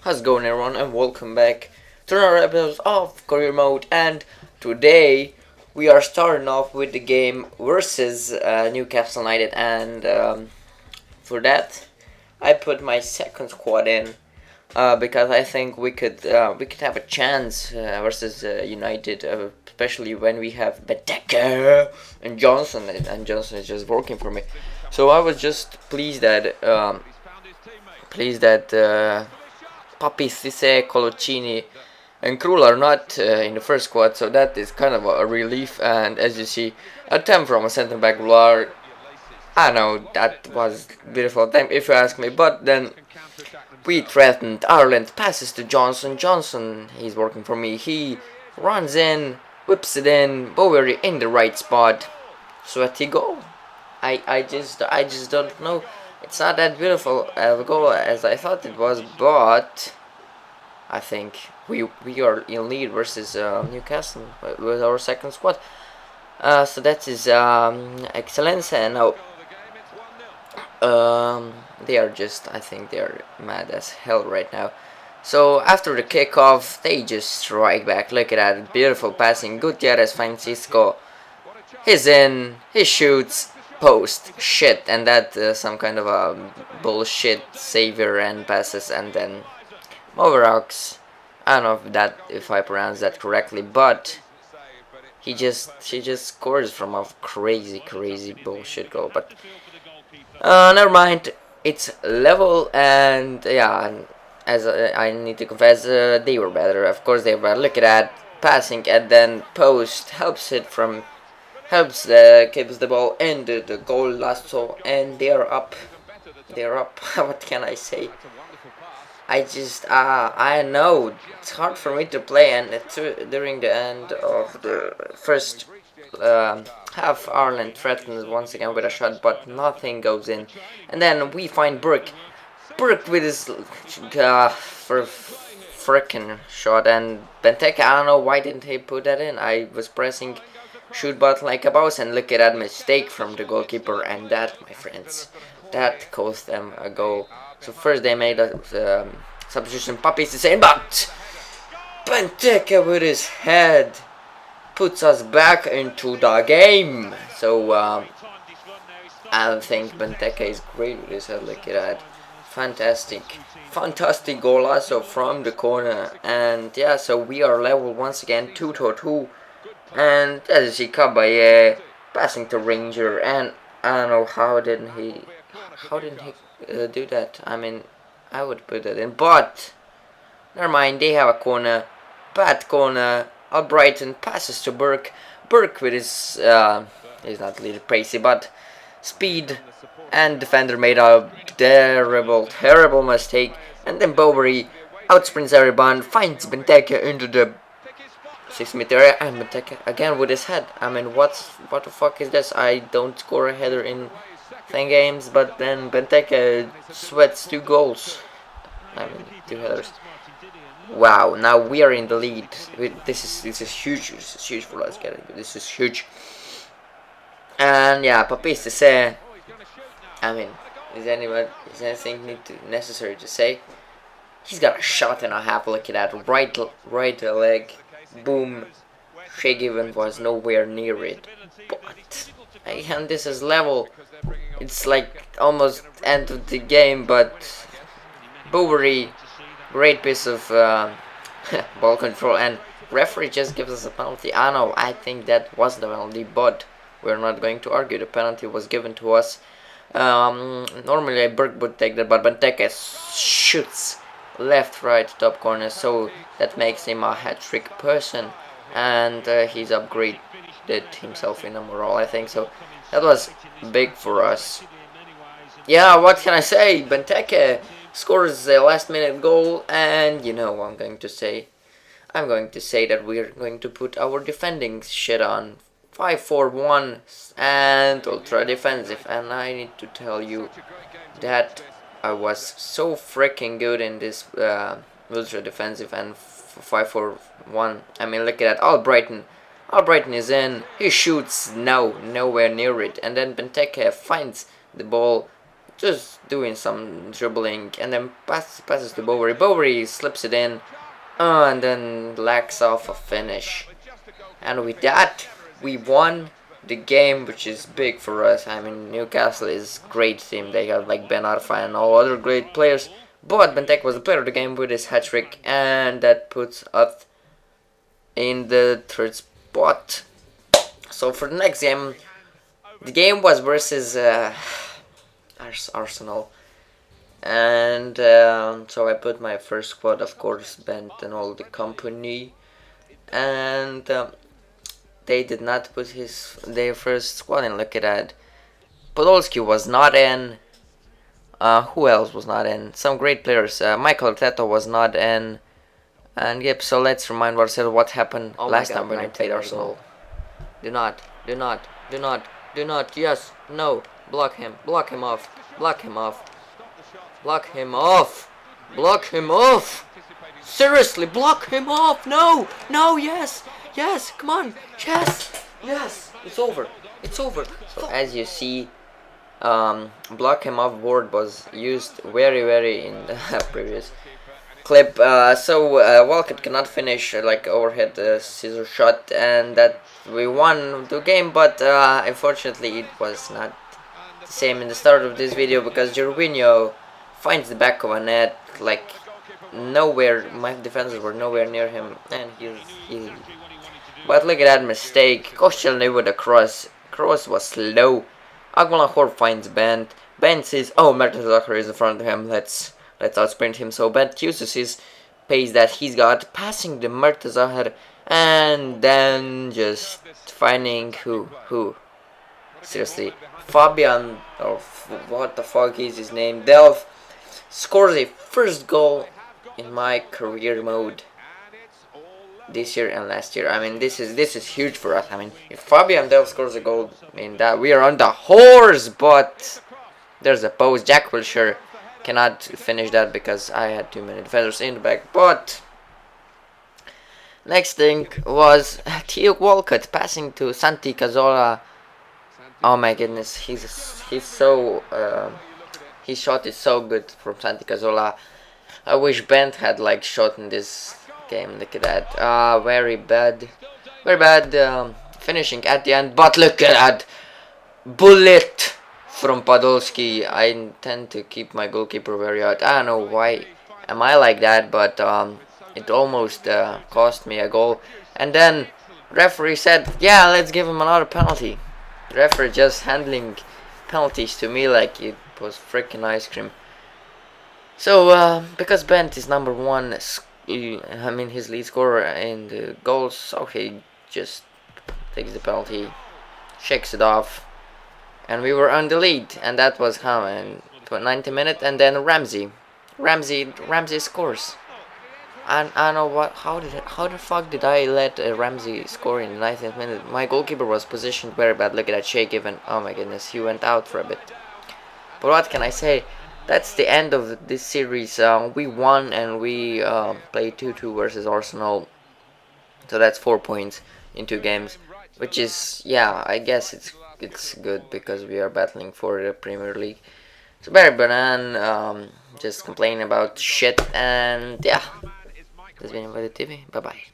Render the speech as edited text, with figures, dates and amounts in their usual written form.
How's it going, everyone, and welcome back to another episode of Career Mode. And today we are starting off with the game versus Newcastle United, and for that I put my second squad in because I think we could have a chance versus United, especially when we have Bedecker and Johnson, and Johnson is just working for me. So I was just pleased that. Papi, Cisse, Coloccini, and Krul are not in the first squad, so that is kind of a relief. And as you see, a attempt from a centre back, Vlar. I know that was beautiful attempt if you ask me, but then we threatened. Ireland passes to Johnson. Johnson, he's working for me. He runs in, whips it in. Bowery in the right spot. Sweaty goal. I just don't know. It's not that beautiful a goal as I thought it was, but I think we are in lead versus Newcastle with our second squad. So that is excellence, and now they are just, I think they are mad as hell right now. So after the kickoff, they just strike back. Look at that beautiful passing. Gutierrez finds Cisco. He's in. He shoots. Post shit, and that some kind of a bullshit savior and passes, and then Moverox. I don't know if I pronounce that correctly, but he just scores from a crazy bullshit goal. But never mind, it's level, and yeah, and as I need to confess, they were better. Of course they were better. Look at that passing, and then post helps keeps the ball in the goal lasso, and they are up. They're up. What can I say? I know it's hard for me to play, and during the end of the first half, Ireland threatens once again with a shot, but nothing goes in. And then we find Burke. Burke with his for frickin' shot, and Benteke, I don't know why didn't he put that in. I was pressing shoot button like a boss, and look at that mistake from the goalkeeper, and that, my friends, that cost them a goal. So first they made a substitution, Papi's insane, but Benteke with his head puts us back into the game. So I think Benteke is great with his head. Look at that, fantastic golazo from the corner. And yeah, so we are level once again, 2-2. And as you see, Kabaye passing to Ranger, and I don't know how didn't he do that. I mean, I would put that in, but never mind. They have a corner, bad corner. Albrighton passes to Burke. Burke with his he's not really crazy, but speed, and defender made a terrible mistake, and then Bowery outsprints everyone, finds Benteke into the 6-meter area, and Benteke again with his head. I mean, what the fuck is this? I don't score a header in 10 games, but then Benteke sweats 2 goals. I mean, 2 headers. Wow, now we are in the lead. This is huge. This is huge for us. This is huge. And yeah, Papis to say. I mean, is anything necessary to say? He's got a shot and a half. Look at that, right leg. Boom. Shea Given was nowhere near it, but and this is level. It's like almost end of the game, but Bowery, great piece of ball control, and referee just gives us a penalty. I know, I think that was the penalty, but we're not going to argue. The penalty was given to us. Normally Burke would take that, but Benteke shoots left, right, top corner, so that makes him a hat-trick person, and he's upgraded himself in a morale, I think. So that was big for us. Yeah, what can I say? Benteke scores a last-minute goal, and you know what I'm going to say. I'm going to say that we're going to put our defending shit on 5-4-1 and ultra defensive, and I need to tell you that I was so freaking good in this ultra defensive and 5-4-1. I mean, look at that. Albrighton is in. He shoots nowhere near it, and then Benteke finds the ball just doing some dribbling, and then passes to Bowery. Bowery slips it in, and then lacks off a finish. And with that, we won the game, which is big for us. I mean, Newcastle is a great team. They have like Ben Arfa and all other great players. But Benteke was the player of the game with his hat-trick, and that puts us in the third spot. So for the next game, the game was versus Arsenal. And so I put my first squad, of course, Bent and all the company. And they did not put their first squad in. Look at that. Podolski was not in. Who else was not in? Some great players. Michael Arteta was not in. And yep, so let's remind ourselves what happened last time when I played Arsenal. Do not, yes, no, block him off, block him off, seriously, block him off, no, yes, come on, yes, it's over. So as you see, block him off word was used very in the previous clip. Walcott cannot finish like overhead scissor shot, and that we won the game, but unfortunately it was not the same in the start of this video, because Jorginho finds the back of a net like nowhere. My defenders were nowhere near him, and he but look at that mistake. Koscielny with a cross was slow. Agmalahor finds Bent says, oh, Mertesacker is in front of him, let's outsprint him. So Bent uses his pace that he's got, passing the Mertesacker, and then just finding who? Seriously, Fabian, or what the fuck is his name? Delph scores a first goal in my career mode this year and last year. I mean, this is huge for us. I mean, if Fabian Delph scores a goal, I mean that we are on the horse. But there's a post. Jack Wilshere cannot finish that because I had too many defenders in the back. But next thing was Theo Walcott passing to Santi Cazorla. Oh my goodness, he's so his shot is so good from Santi Cazorla. I wish Bent had like shot in this game. Look at that. Very bad finishing at the end. But look at that bullet from Podolski. I intend to keep my goalkeeper very out. I don't know why am I like that, but it almost cost me a goal. And then referee said, yeah, let's give him another penalty. The referee just handling penalties to me like it was freaking ice cream. So because Bent is number one, I mean his lead scorer in the goals, so he just takes the penalty, shakes it off, and we were on the lead. And that was how in 90 minutes. And then Ramsey scores. And I don't know what. How the fuck did I let Ramsey score in the 90th minute? My goalkeeper was positioned very bad. Look at that shake even. Oh my goodness, he went out for a bit. But what can I say? That's the end of this series. We won, and we played 2-2 versus Arsenal. So that's 4 points in 2 games, which is, yeah, I guess it's good because we are battling for the Premier League. So Barry Banan just complaining about shit, and yeah, this has been Invalid TV. Bye bye.